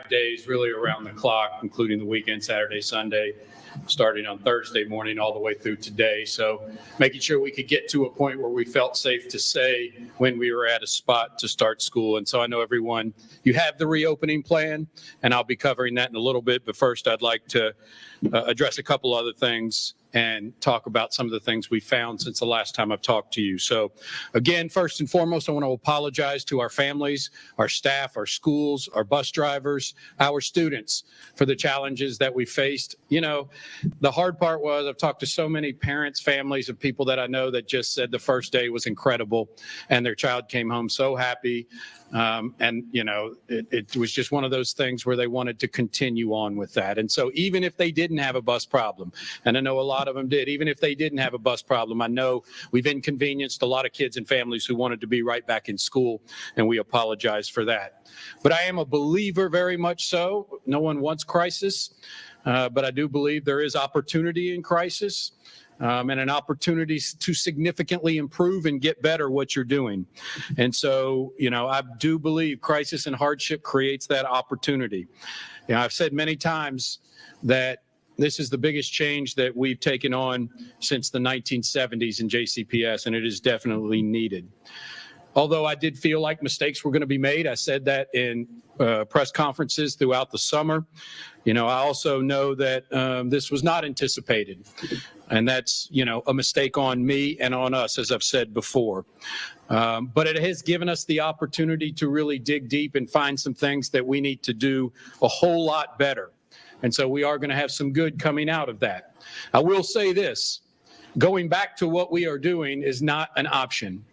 days really around the clock, including the weekend, Saturday, Sunday, starting on Thursday morning all the way through today. So making sure we could get to a point where we felt safe to say when we were at a spot to start school. And so I know everyone, you have the reopening plan, and I'll be covering that in a little bit. But first, I'd like to address a couple other things and talk about some of the things we found since the last time I've talked to you. So again, first and foremost, I want to apologize to our families, our staff, our schools, our bus drivers, our students for the challenges that we faced. You know, the hard part was I've talked to so many parents, families of people that I know that just said the first day was incredible and their child came home so happy. And, you know, it was just one of those things where they wanted to continue on with that. And so even if they didn't have a bus problem, and I know a lot of them did, even if they didn't have a bus problem, I know we've inconvenienced a lot of kids and families who wanted to be right back in school, and we apologize for that. But I am a believer, very much so. No one wants crisis, but I do believe there is opportunity in crisis. And an opportunity to significantly improve and get better what you're doing. And so, you know, I do believe crisis and hardship creates that opportunity. You know, I've said many times that this is the biggest change that we've taken on since the 1970s in Jcps, and it is definitely needed. Although I did feel like mistakes were going to be made, I said that in press conferences throughout the summer. You know, I also know that this was not anticipated. And that's, you know, a mistake on me and on us, as I've said before. But it has given us the opportunity to really dig deep and find some things that we need to do a whole lot better. And so we are going to have some good coming out of that. I will say this, going back to what we are doing is not an option.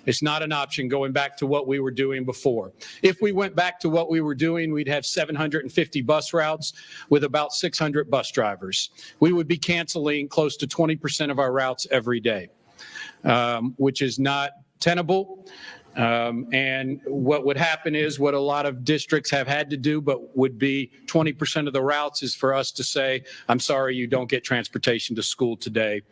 It's not an option going back to what we were doing before. If we went back to what we were doing, we'd have 750 bus routes with about 600 bus drivers. We would be canceling close to 20% of our routes every day, which is not tenable. And what would happen is what a lot of districts have had to do, but would be 20% of the routes is for us to say, I'm sorry, you don't get transportation to school today.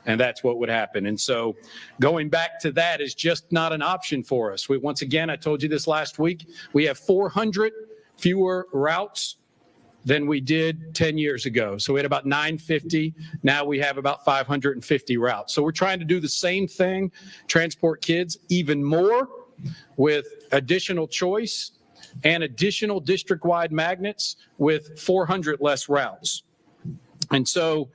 And that's what would happen. And so going back to that is just not an option for us. Once again, I told you this last week, we have 400 fewer routes than we did 10 years ago. So we had about 950. Now we have about 550 routes. So we're trying to do the same thing, transport kids even more with additional choice and additional district-wide magnets with 400 less routes. And so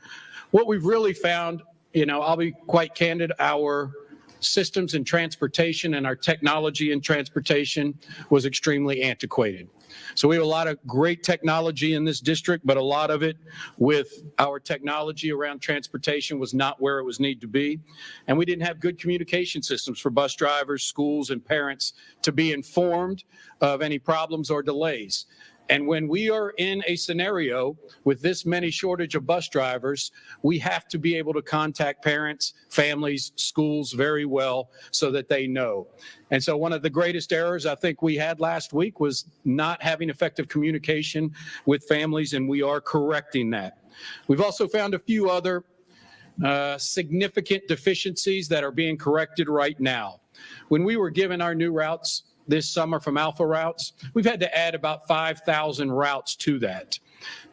what we've really found, you know, I'll be quite candid, our systems in transportation and our technology in transportation was extremely antiquated. So we have a lot of great technology in this district, but a lot of it with our technology around transportation was not where it was needed to be. And we didn't have good communication systems for bus drivers, schools, and parents to be informed of any problems or delays. And when we are in a scenario with this many shortage of bus drivers, we have to be able to contact parents, families, schools very well so that they know. And so one of the greatest errors I think we had last week was not having effective communication with families, and we are correcting that. We've also found a few other significant deficiencies that are being corrected right now. When we were given our new routes this summer from Alpha Routes, we've had to add about 5,000 routes to that.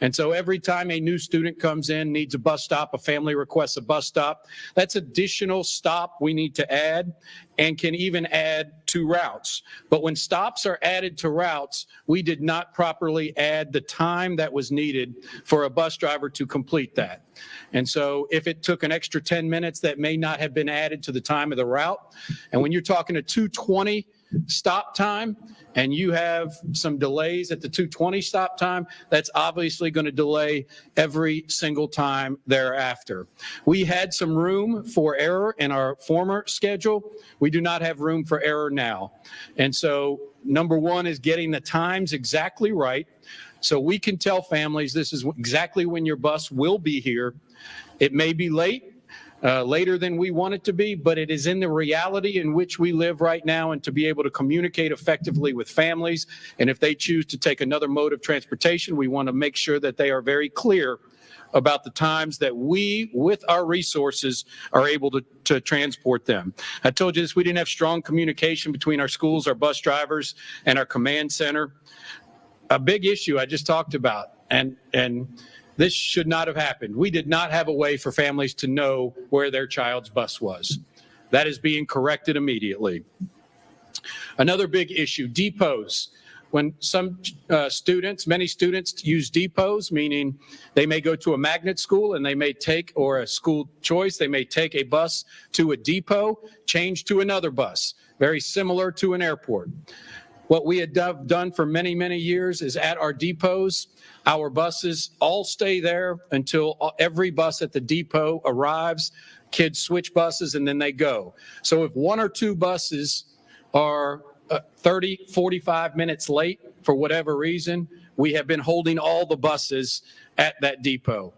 And so every time a new student comes in, needs a bus stop, a family requests a bus stop, that's additional stop we need to add and can even add to routes. But when stops are added to routes, we did not properly add the time that was needed for a bus driver to complete that. And so if it took an extra 10 minutes, that may not have been added to the time of the route. And when you're talking a 2:20 stop time and you have some delays at the 2:20 stop time, that's obviously going to delay every single time thereafter. We had some room for error in our former schedule. We do not have room for error now. And so number one is getting the times exactly right so we can tell families this is exactly when your bus will be here. It may be late. Later than we want it to be, but it is in the reality in which we live right now, and to be able to communicate effectively with families. And if they choose to take another mode of transportation, we want to make sure that they are very clear about the times that we, with our resources, are able to transport them. I told you this, we didn't have strong communication between our schools, our bus drivers, and our command center. a big issue I just talked about, and this should not have happened. We did not have a way for families to know where their child's bus was. That is being corrected immediately. Another big issue, depots. When many students use depots, meaning they may go to a magnet school and they may take, or a school choice, they may take a bus to a depot, change to another bus, very similar to an airport. What we had done for many, many years is at our depots, our buses all stay there until every bus at the depot arrives. Kids switch buses and then they go. So if one or two buses are 30, 45 minutes late for whatever reason, we have been holding all the buses at that depot,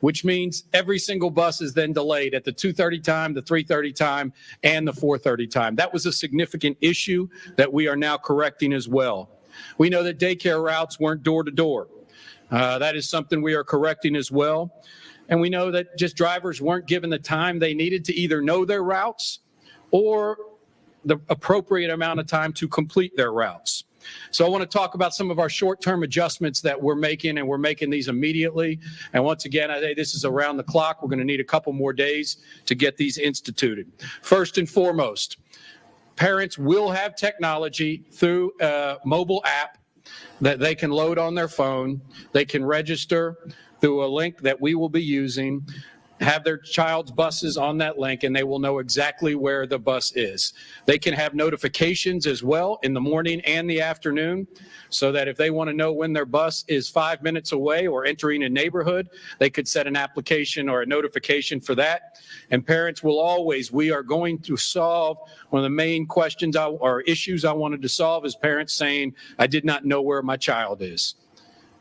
which means every single bus is then delayed at the 2:30 time, the 3:30 time, and the 4:30 time. That was a significant issue that we are now correcting as well. We know that daycare routes weren't door to door. That is something we are correcting as well. And we know that just drivers weren't given the time they needed to either know their routes or the appropriate amount of time to complete their routes. So I want to talk about some of our short-term adjustments that we're making, and we're making these immediately. And once again, I say this is around the clock. We're going to need a couple more days to get these instituted. First and foremost, parents will have technology through a mobile app that they can load on their phone. They can register through a link that we will be using, have their child's buses on that link, and they will know exactly where the bus is. They can have notifications as well in the morning and the afternoon, so that if they want to know when their bus is 5 minutes away or entering a neighborhood, they could set an application or a notification for that. And parents will always, we are going to solve one of the main questions or issues I wanted to solve is parents saying, I did not know where my child is.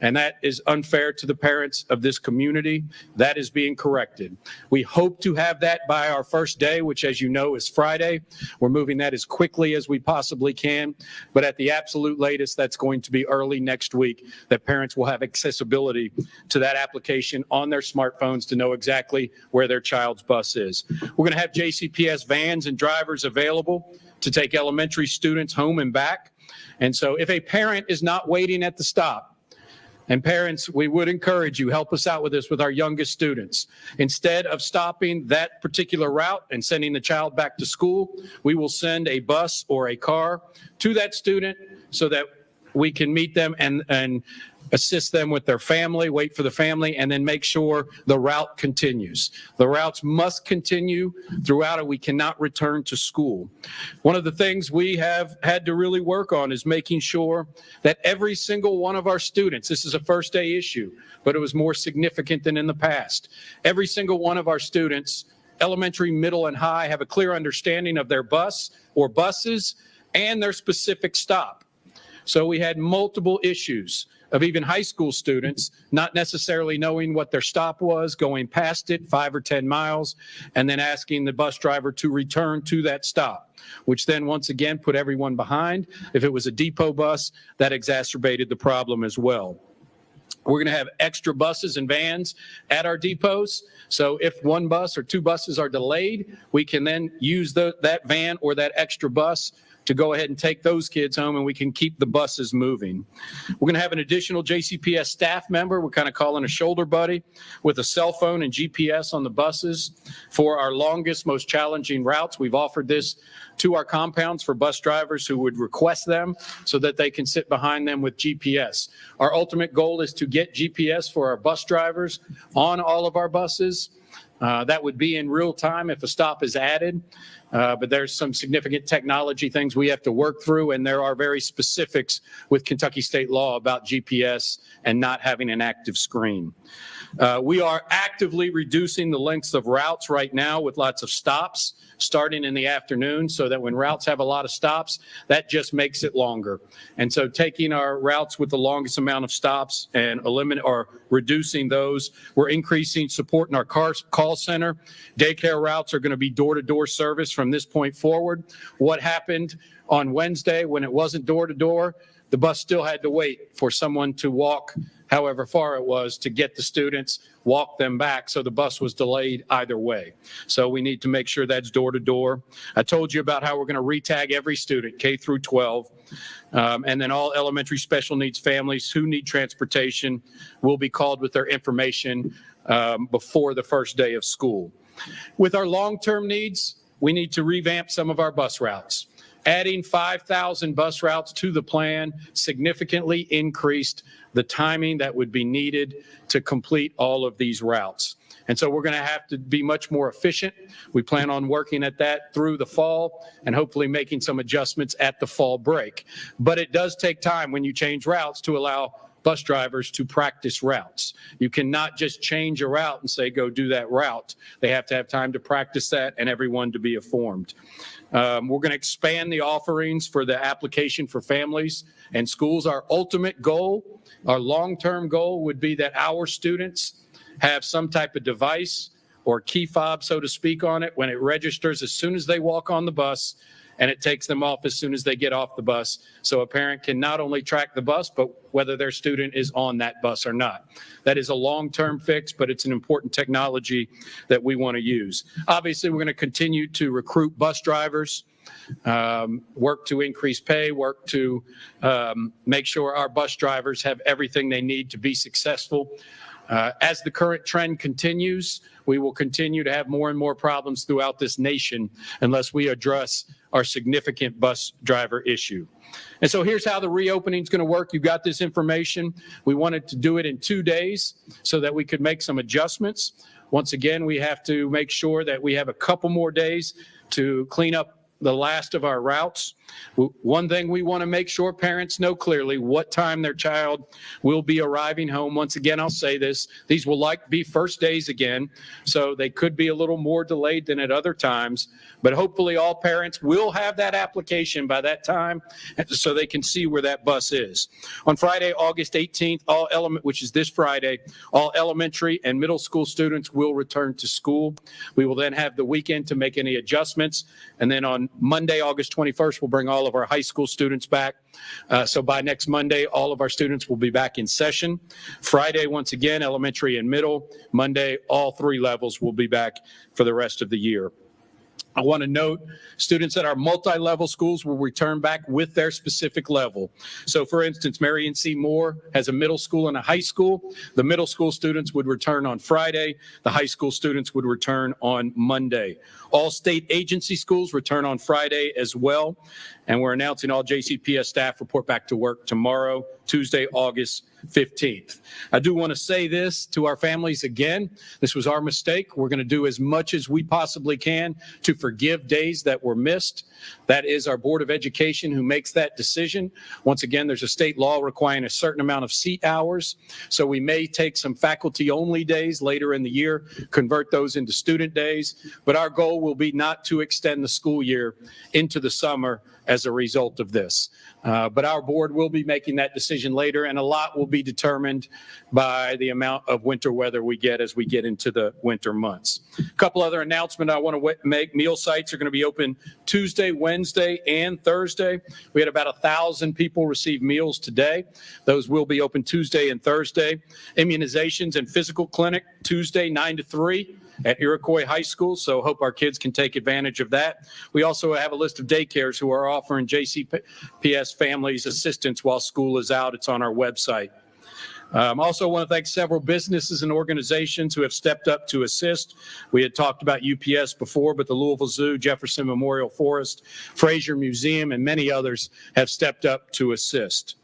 And that is unfair to the parents of this community. That is being corrected. We hope to have that by our first day, which, as you know, is Friday. We're moving that as quickly as we possibly can. But at the absolute latest, that's going to be early next week, that parents will have accessibility to that application on their smartphones to know exactly where their child's bus is. We're going to have Jcps vans and drivers available to take elementary students home and back. And so if a parent is not waiting at the stop, and parents, we would encourage you, help us out with this with our youngest students. Instead of stopping that particular route and sending the child back to school, we will send a bus or a car to that student so that we can meet them and assist them with their family, wait for the family, and then make sure the route continues. The routes must continue throughout, or we cannot return to school. One of the things we have had to really work on is making sure that every single one of our students, this is a first day issue, but it was more significant than in the past. Every single one of our students, elementary, middle, and high, have a clear understanding of their bus or buses and their specific stop. So we had multiple issues of even high school students not necessarily knowing what their stop was, going past it 5 or 10 miles, and then asking the bus driver to return to that stop, which then once again put everyone behind. If it was a depot bus, that exacerbated the problem as well. We're going to have extra buses and vans at our depots. So if one bus or two buses are delayed, we can then use that van or that extra bus to go ahead and take those kids home, and we can keep the buses moving. We're going to have an additional JCPS staff member, we're kind of calling a shoulder buddy, with a cell phone and GPS on the buses for our longest, most challenging routes. We've offered this to our compounds for bus drivers who would request them so that they can sit behind them with GPS. Our ultimate goal is to get GPS for our bus drivers on all of our buses. That would be in real time if a stop is added. But there's some significant technology things we have to work through, and there are very specifics with Kentucky state law about GPS and not having an active screen. We are actively reducing the lengths of routes right now with lots of stops starting in the afternoon, so that when routes have a lot of stops, that just makes it longer. And so taking our routes with the longest amount of stops and reducing those, we're increasing support in our call center. Daycare routes are going to be door-to-door service from this point forward. What happened on Wednesday when it wasn't door-to-door? The bus still had to wait for someone to walk however far it was to get the students, walk them back. So the bus was delayed either way. So we need to make sure that's door to door. I told you about how we're going to retag every student, K through 12. And then all elementary special needs families who need transportation will be called with their information before the first day of school. With our long-term needs, we need to revamp some of our bus routes. Adding 5,000 bus routes to the plan significantly increased the timing that would be needed to complete all of these routes. And so we're going to have to be much more efficient. We plan on working at that through the fall and hopefully making some adjustments at the fall break. But it does take time when you change routes to allow bus drivers to practice routes. You cannot just change a route and say, go do that route. They have to have time to practice that and everyone to be informed. We're going to expand the offerings for the application for families and schools. Our ultimate goal, our long-term goal would be that our students have some type of device or key fob, so to speak, on it when it registers as soon as they walk on the bus, and it takes them off as soon as they get off the bus. So a parent can not only track the bus, but whether their student is on that bus or not. That is a long-term fix, but it's an important technology that we want to use. Obviously, we're going to continue to recruit bus drivers, work to increase pay, work to make sure our bus drivers have everything they need to be successful. As the current trend continues, we will continue to have more and more problems throughout this nation unless we address our significant bus driver issue. And so here's how the reopening is going to work. You've got this information. We wanted to do it in 2 days so that we could make some adjustments. Once again, we have to make sure that we have a couple more days to clean up the last of our routes. One thing we want to make sure parents know clearly what time their child will be arriving home. Once again, I'll say this, these will be first days again, so they could be a little more delayed than at other times, but hopefully all parents will have that application by that time so they can see where that bus is. On Friday, August 18th, which is this Friday, all elementary and middle school students will return to school. We will then have the weekend to make any adjustments, and then on Monday, August 21st, we'll bring all of our high school students back. So by next Monday, all of our students will be back in session. Friday, once again, elementary and middle. Monday, all 3 levels will be back for the rest of the year. I want to note students at our multi-level schools will return back with their specific level. So for instance, Marion C. Moore has a middle school and a high school. The middle school students would return on Friday. The high school students would return on Monday. All state agency schools return on Friday as well. And we're announcing all JCPS staff report back to work tomorrow, Tuesday, August 15th. I do want to say this to our families again. This was our mistake. We're going to do as much as we possibly can to forgive days that were missed. That is our Board of Education who makes that decision. Once again, there's a state law requiring a certain amount of seat hours. So we may take some faculty-only days later in the year, convert those into student days. But our goal will be not to extend the school year into the summer as a result of this. But our board will be making that decision later, and a lot will be determined by the amount of winter weather we get as we get into the winter months. A couple other announcements I want to make. Meal sites are going to be open Tuesday, Wednesday, and Thursday. We had about 1,000 people receive meals today. Those will be open Tuesday and Thursday. Immunizations and physical clinic Tuesday 9 to 3. At Iroquois High School, so hope our kids can take advantage of that. We also have a list of daycares who are offering JCPS families assistance while school is out. It's on our website. Also want to thank several businesses and organizations who have stepped up to assist. We had talked about UPS before, but the Louisville Zoo, Jefferson Memorial Forest, Fraser Museum, and many others have stepped up to assist.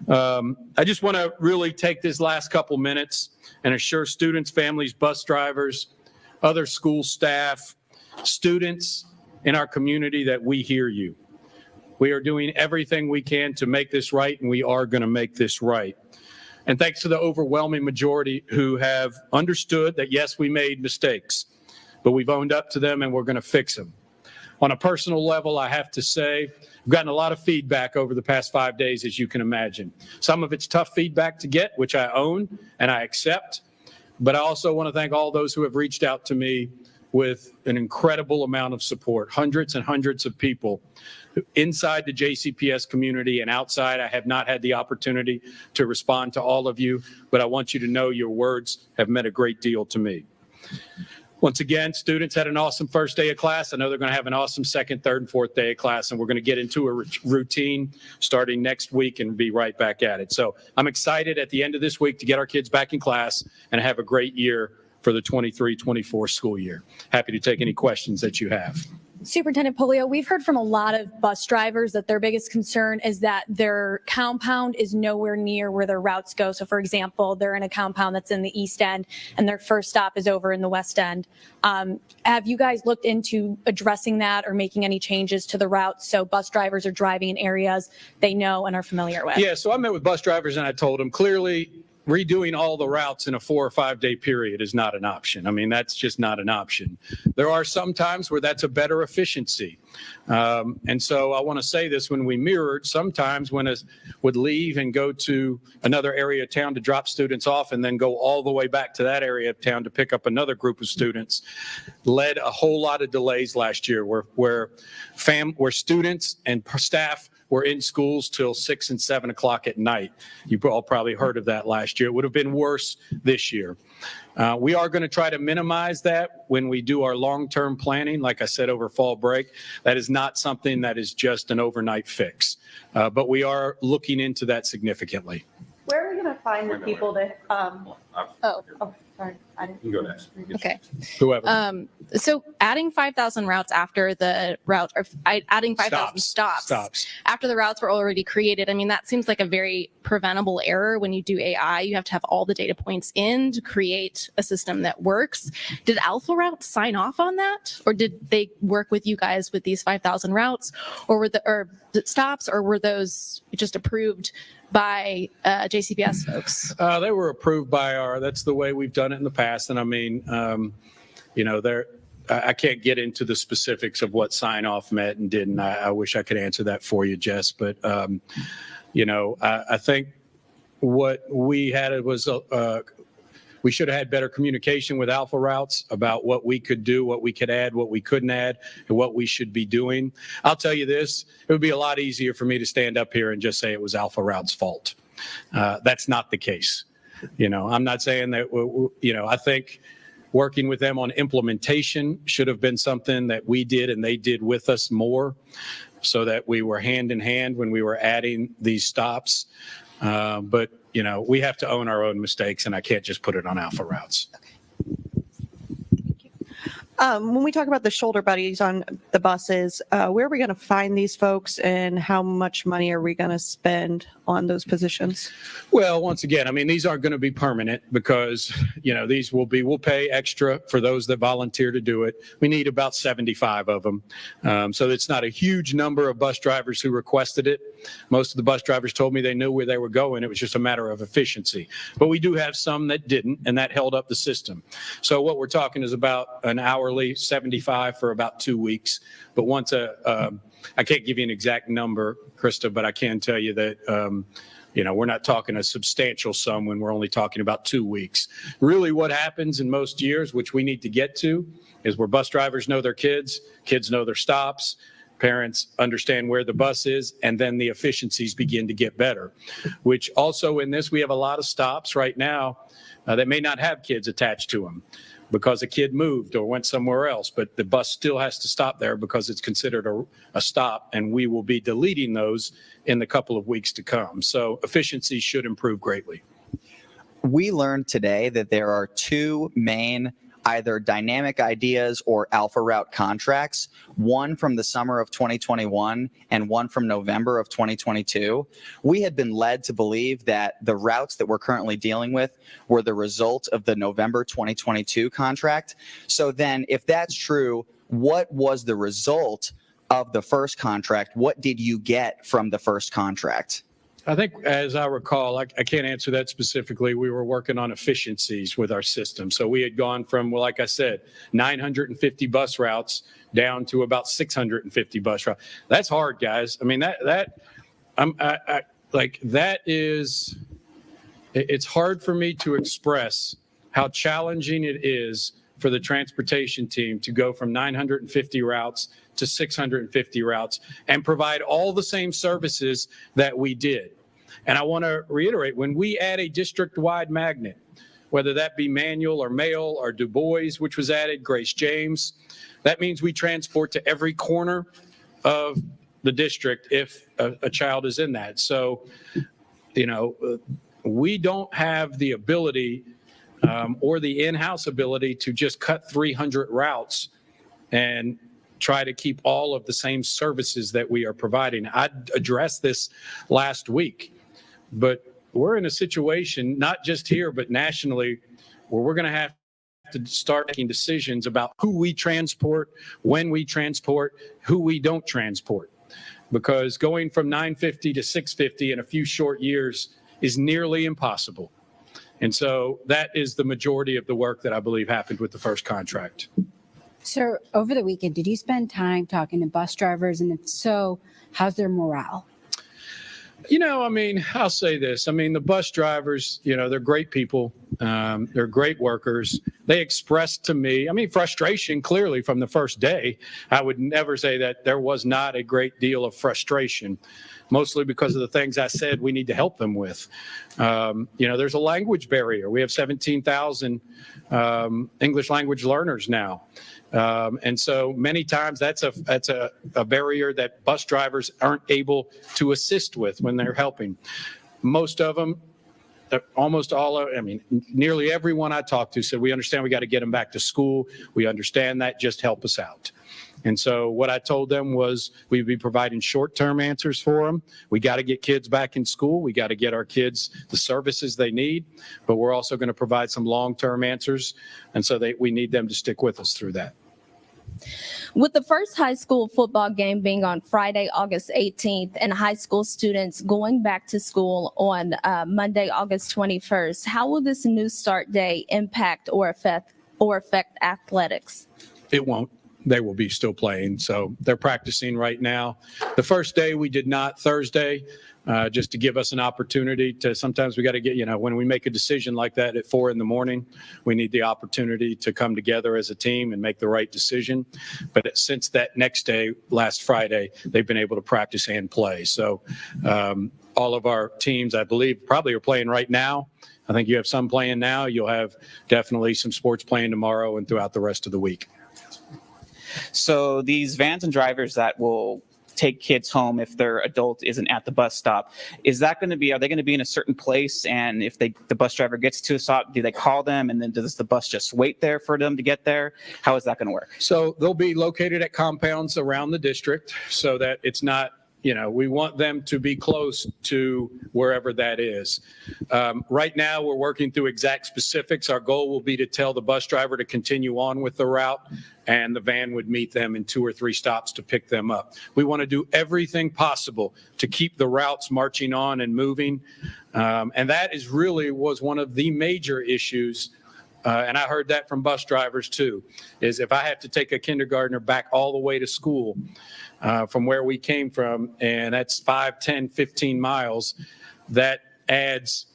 I just want to really take this last couple minutes and assure students, families, bus drivers, other school staff, students in our community that we hear you. We are doing everything we can to make this right, and we are going to make this right. And thanks to the overwhelming majority who have understood that, yes, we made mistakes, but we've owned up to them and we're going to fix them. On a personal level, I have to say, I've gotten a lot of feedback over the past 5 days, as you can imagine. Some of it's tough feedback to get, which I own and I accept. But I also want to thank all those who have reached out to me with an incredible amount of support, hundreds and hundreds of people inside the JCPS community and outside. I have not had the opportunity to respond to all of you, but I want you to know your words have meant a great deal to me. Once again, students had an awesome first day of class. I know they're going to have an awesome second, third, and fourth day of class, and we're going to get into a routine starting next week and be right back at it. So I'm excited at the end of this week to get our kids back in class and have a great year for the 23-24 school year. Happy to take any questions that you have. Superintendent Pollio, we've heard from a lot of bus drivers that their biggest concern is that their compound is nowhere near where their routes go. So, for example, they're in a compound that's in the east end and their first stop is over in the west end. Have you guys looked into addressing that or making any changes to the routes so bus drivers are driving in areas they know and are familiar with? Yeah, so I met with bus drivers and I told them clearly redoing all the routes in a 4 or 5 day period is not an option. I mean, that's just not an option. There are some times where that's a better efficiency. And so I want to say this, when we mirrored, sometimes when us would leave and go to another area of town to drop students off and then go all the way back to that area of town to pick up another group of students, led a whole lot of delays last year where students and staff were in schools till 6 and 7 o'clock at night. You all probably heard of that last year. It would have been worse this year. We are going to try to minimize that when we do our long-term planning, like I said, over fall break. That is not something that is just an overnight fix, but we are looking into that significantly. Where are we going to find the people that, sorry, I didn't. You can go next. Okay. Whoever. So adding 5,000 routes after the route, or adding 5,000 stops after the routes were already created, I mean, that seems like a very preventable error. When you do AI, you have to have all the data points in to create a system that works. Did Alpha Route sign off on that? Or did they work with you guys with these 5,000 routes or the stops, or were those just approved by Jcps folks? They were approved by that's the way we've done it in the past. And I mean, I can't get into the specifics of what sign off meant and didn't. I wish I could answer that for you, Jess. But, I think what we had was we should have had better communication with Alpha Routes about what we could do, what we could add, what we couldn't add, and what we should be doing. I'll tell you this, it would be a lot easier for me to stand up here and just say it was Alpha Routes' fault. That's not the case. I'm not saying that, I think working with them on implementation should have been something that we did and they did with us more, so that we were hand in hand when we were adding these stops. But we have to own our own mistakes, and I can't just put it on Alpha Routes. When we talk about the shoulder buddies on the buses, where are we going to find these folks and how much money are we going to spend on those positions? Well, once again, I mean, these aren't going to be permanent because, we'll pay extra for those that volunteer to do it. We need about 75 of them. So it's not a huge number of bus drivers who requested it. Most of the bus drivers told me they knew where they were going. It was just a matter of efficiency. But we do have some that didn't, and that held up the system. So what we're talking is about an hourly 75 for about 2 weeks. But once I can't give you an exact number, Krista, but I can tell you that, we're not talking a substantial sum when we're only talking about 2 weeks. Really what happens in most years, which we need to get to, is where bus drivers know their kids know their stops, parents understand where the bus is, and then the efficiencies begin to get better. Which also in this, we have a lot of stops right now that may not have kids attached to them because a kid moved or went somewhere else, but the bus still has to stop there because it's considered a stop, and we will be deleting those in the couple of weeks to come. So efficiency should improve greatly. We learned today that there are two main either dynamic ideas or Alpha Route contracts, one from the summer of 2021 and one from November of 2022. We had been led to believe that the routes that we're currently dealing with were the result of the November 2022 contract. So then if that's true, what was the result of the first contract? What did you get from the first contract? I think, as I recall, I can't answer that specifically. We were working on efficiencies with our system. So we had gone from, well, like I said, 950 bus routes down to about 650 bus routes. That's hard, guys. I mean, it's hard for me to express how challenging it is for the transportation team to go from 950 routes to 650 routes and provide all the same services that we did. And I want to reiterate, when we add a district-wide magnet, whether that be Manual or Mail or Du Bois, which was added, Grace James. That means we transport to every corner of the district if a child is in that. So, we don't have the ability or the in-house ability to just cut 300 routes and try to keep all of the same services that we are providing. I addressed this last week, but we're in a situation, not just here, but nationally, where we're going to have to start making decisions about who we transport, when we transport, who we don't transport. Because going from 950 to 650 in a few short years is nearly impossible. And so that is the majority of the work that I believe happened with the first contract. Sir, over the weekend, did you spend time talking to bus drivers? And if so, how's their morale? I'll say this. The bus drivers, they're great people. They're great workers. They expressed to me, frustration clearly from the first day. I would never say that there was not a great deal of frustration, mostly because of the things I said we need to help them with. There's a language barrier. We have 17,000 English language learners now. And so many times that's a barrier that bus drivers aren't able to assist with when they're helping. Most of them, almost all, nearly everyone I talked to said, we understand we got to get them back to school. We understand that, just help us out. And so what I told them was we'd be providing short-term answers for them. We got to get kids back in school. We got to get our kids the services they need, but we're also going to provide some long-term answers. And so we need them to stick with us through that. With the first high school football game being on Friday, August 18th, and high school students going back to school on Monday, August 21st, how will this new start day impact or affect athletics? It won't. They will be still playing. So they're practicing right now. The first day we did not, Thursday, just to give us an opportunity to, sometimes we got to get, when we make a decision like that at 4 a.m, we need the opportunity to come together as a team and make the right decision. But since that next day, last Friday, they've been able to practice and play. So all of our teams, I believe, probably are playing right now. I think you have some playing now. You'll have definitely some sports playing tomorrow and throughout the rest of the week. So these vans and drivers that will take kids home if their adult isn't at the bus stop, are they going to be in a certain place? And if the bus driver gets to a stop, do they call them? And then does the bus just wait there for them to get there? How is that going to work? So they'll be located at compounds around the district so that it's not, we want them to be close to wherever that is. Right now, we're working through exact specifics. Our goal will be to tell the bus driver to continue on with the route, and the van would meet them in 2 or 3 stops to pick them up. We want to do everything possible to keep the routes marching on and moving. And that was one of the major issues. And I heard that from bus drivers too, is if I have to take a kindergartner back all the way to school from where we came from, and that's 5, 10, 15 miles, that adds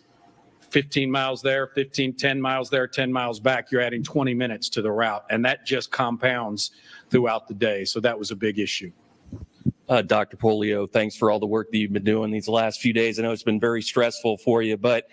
15 miles there, 10 miles there, 10 miles back, you're adding 20 minutes to the route. And that just compounds throughout the day. So that was a big issue. Dr. Pollio, thanks for all the work that you've been doing these last few days. I know it's been very stressful for you, but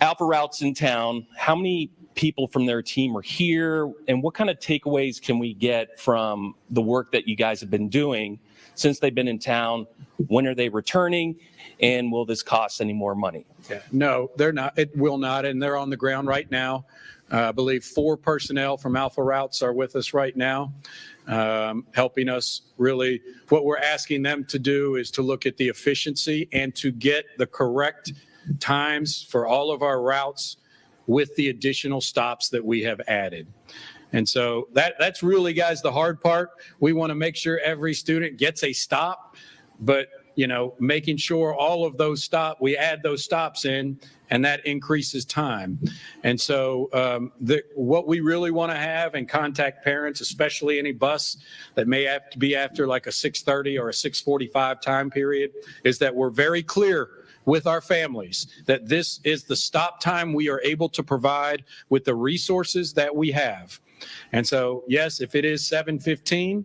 Alpha Routes in town, how many people from their team are here, and what kind of takeaways can we get from the work that you guys have been doing since they've been in town? When are they returning, and will this cost any more money? Yeah. No, they're not. It will not, and they're on the ground right now. I believe 4 personnel from Alpha Routes are with us right now, helping us really. What we're asking them to do is to look at the efficiency and to get the correct times for all of our routes with the additional stops that we have added. And so that's really, guys, the hard part. We want to make sure every student gets a stop, but making sure all of those we add those stops in, and that increases time. And so what we really want to have and contact parents, especially any bus that may have to be after like a 6:30 or a 6:45 time period, is that we're very clear with our families that this is the stop time we are able to provide with the resources that we have. And so, yes, if it is 7:15,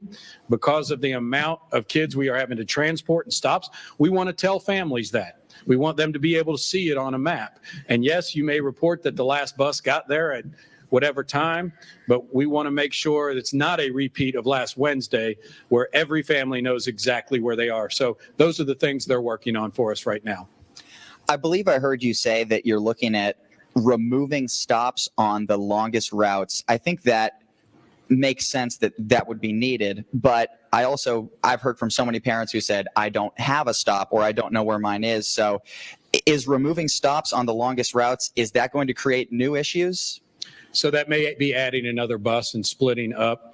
because of the amount of kids we are having to transport and stops, we want to tell families that. We want them to be able to see it on a map. And yes, you may report that the last bus got there at whatever time, but we want to make sure it's not a repeat of last Wednesday where every family knows exactly where they are. So those are the things they're working on for us right now. I believe I heard you say that you're looking at removing stops on the longest routes. I think that makes sense that that would be needed, but I've heard from so many parents who said, I don't have a stop or I don't know where mine is. So is removing stops on the longest routes, is that going to create new issues? So that may be adding another bus and splitting up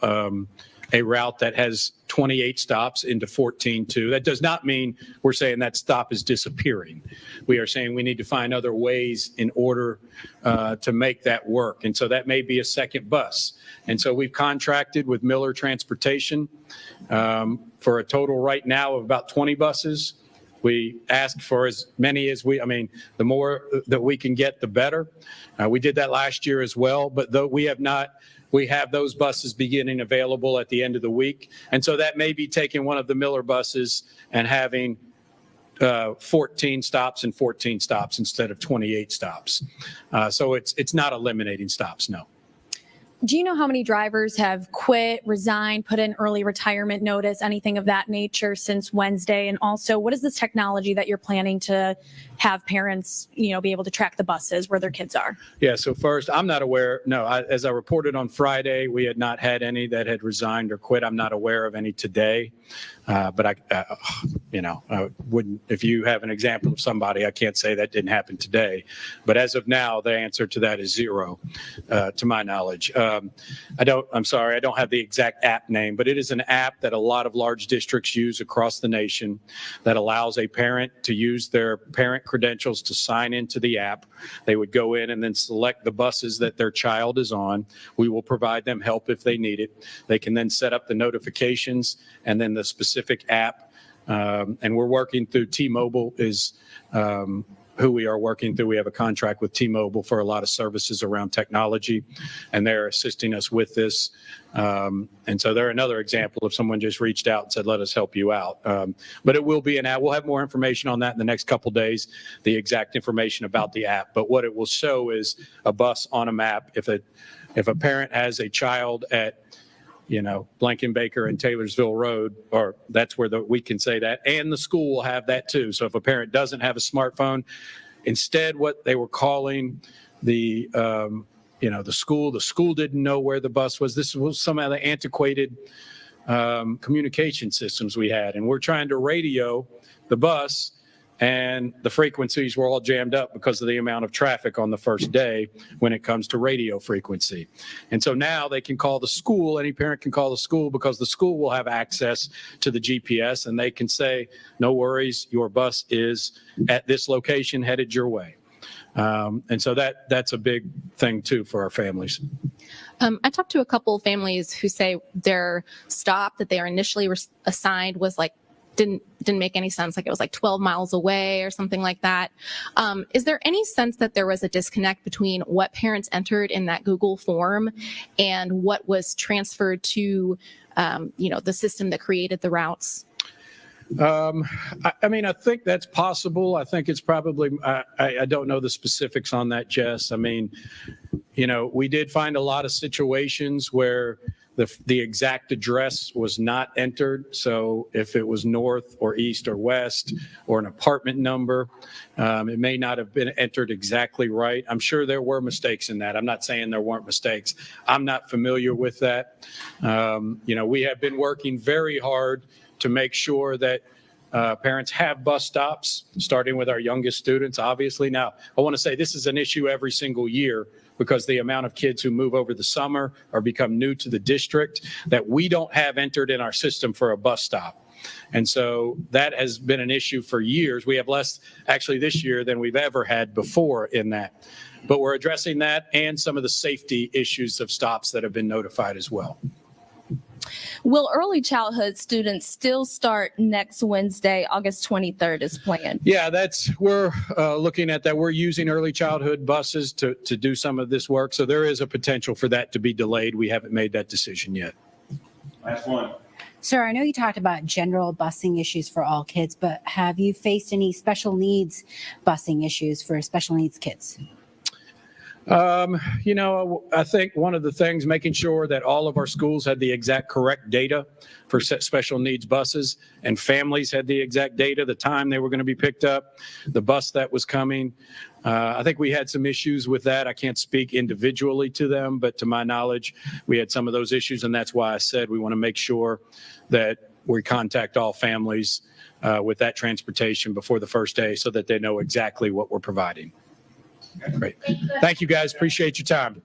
a route that has 28 stops into 14 too. That does not mean we're saying that stop is disappearing. We are saying we need to find other ways in order to make that work. And so that may be a second bus. And so we've contracted with Miller Transportation for a total right now of about 20 buses. We asked for as many as the more that we can get, the better. We did that last year as well, but though we have those buses beginning available at the end of the week. And so that may be taking one of the Miller buses and having 14 stops and 14 stops instead of 28 stops. So it's not eliminating stops, no. Do you know how many drivers have quit, resigned, put in early retirement notice, anything of that nature since Wednesday? And also, what is this technology that you're planning to have parents, be able to track the buses where their kids are? Yeah, so first, I'm not aware. No, as I reported on Friday, we had not had any that had resigned or quit. I'm not aware of any today. But I wouldn't, if you have an example of somebody, I can't say that didn't happen today. But as of now, the answer to that is zero, to my knowledge. I'm sorry, I don't have the exact app name, but it is an app that a lot of large districts use across the nation that allows a parent to use their parent credentials to sign into the app. They would go in and then select the buses that their child is on. We will provide them help if they need it. They can then set up the notifications and then the specific app. And we're working through T-Mobile is who we are working through. We have a contract with T-Mobile for a lot of services around technology, and they're assisting us with this. And so they're another example of someone just reached out and said, let us help you out. But it will be an app. We'll have more information on that in the next couple days, the exact information about the app. But what it will show is a bus on a map. If a parent has a child at Blankenbaker and Taylorsville Road, or that's where we can say that, and the school will have that too. So if a parent doesn't have a smartphone, instead what they were calling the school didn't know where the bus was. This was some of the antiquated communication systems we had, and we're trying to radio the bus, and the frequencies were all jammed up because of the amount of traffic on the first day when it comes to radio frequency. And so now they can call the school, any parent can call the school because the school will have access to the GPS, and they can say, no worries, your bus is at this location headed your way. And so that's a big thing too for our families. I talked to a couple of families who say their stop that they are initially assigned was didn't make any sense. It was 12 miles away or something like that. Is there any sense that there was a disconnect between what parents entered in that Google form and what was transferred to, the system that created the routes? I think that's possible. I think it's probably, I don't know the specifics on that, Jess. We did find a lot of situations where the exact address was not entered. So if it was north or east or west or an apartment number, it may not have been entered exactly right. I'm sure there were mistakes in that. I'm not saying there weren't mistakes. I'm not familiar with that. We have been working very hard to make sure that parents have bus stops, starting with our youngest students, obviously. Now, I want to say this is an issue every single year because the amount of kids who move over the summer or become new to the district that we don't have entered in our system for a bus stop. And so that has been an issue for years. We have less actually this year than we've ever had before in that. But we're addressing that and some of the safety issues of stops that have been notified as well. Will early childhood students still start next Wednesday, August 23rd as planned? Yeah, we're looking at that. We're using early childhood buses to do some of this work. So there is a potential for that to be delayed. We haven't made that decision yet. Last one. Sir, I know you talked about general busing issues for all kids, but have you faced any special needs busing issues for special needs kids? I think one of the things, making sure that all of our schools had the exact correct data for special needs buses, and families had the exact data, the time they were going to be picked up, the bus that was coming. I think we had some issues with that. I can't speak individually to them, but to my knowledge, we had some of those issues, and that's why I said we want to make sure that we contact all families with that transportation before the first day so that they know exactly what we're providing. Great. Thank you, guys. Appreciate your time.